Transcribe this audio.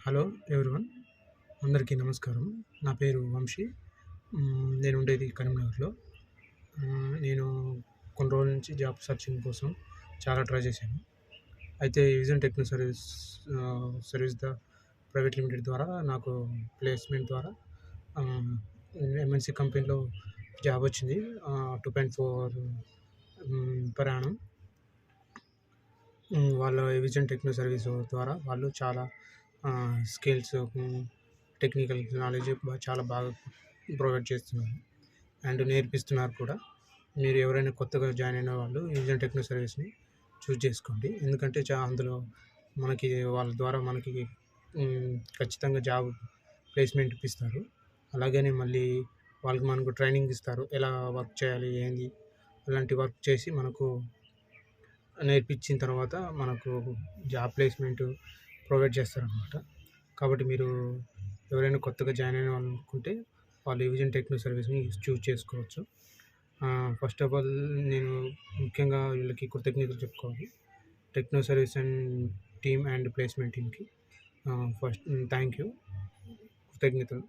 Hello everyone, అందరికీ నమస్కారం. నా పేరు వంశీ. నేను ఉండేది కరీంనగర్లో. నేను కొన్ని రోజుల నుంచి జాబ్ సర్చింగ్ కోసం చాలా ట్రై చేశాను. అయితే ఎవిజన్ టెక్నికల్ సర్వీస్ ప్రైవేట్ లిమిటెడ్ ద్వారా నాకు ప్లేస్మెంట్ ద్వారా ఎంఎన్సి కంపెనీలో జాబ్ వచ్చింది. 2.4 పర్ యానం. వాళ్ళ ఎవిజన్ టెక్నికల్ సర్వీస్ ద్వారా వాళ్ళు చాలా స్కిల్స్, టెక్నికల్ నాలెడ్జ్ చాలా బాగా ప్రొవైడ్ చేస్తున్నారు అండ్ నేర్పిస్తున్నారు కూడా. మీరు ఎవరైనా కొత్తగా జాయిన్ అయిన వాళ్ళు ఎవిజన్ టెక్నికల్ సర్వీస్ని చూస్ చేసుకోండి. ఎందుకంటే అందులో మనకి వాళ్ళ ద్వారా మనకి ఖచ్చితంగా జాబ్ ప్లేస్మెంట్ ఇప్పిస్తారు. అలాగనే మళ్ళీ మనకు ట్రైనింగ్ ఇస్తారు, ఎలా వర్క్ చేయాలి ఏంది అలాంటి వర్క్ చేసి మనకు నేర్పించిన తర్వాత మనకు జాబ్ ప్లేస్మెంట్ ప్రొవైడ్ చేస్తారనమాట. కాబట్టి మీరు ఎవరైనా కొత్తగా జాయిన్ అయిన వాళ్ళు అనుకుంటే వాళ్ళు ఎవిజన్ టెక్నికల్ సర్వీస్ని చూస్ చేసుకోవచ్చు. ఫస్ట్ ఆఫ్ ఆల్ నేను ముఖ్యంగా వీళ్ళకి కృతజ్ఞతలు చెప్పుకోవాలి, techno service and team and placement టీమ్కి. ఫస్ట్ థ్యాంక్ యూ, కృతజ్ఞతలు.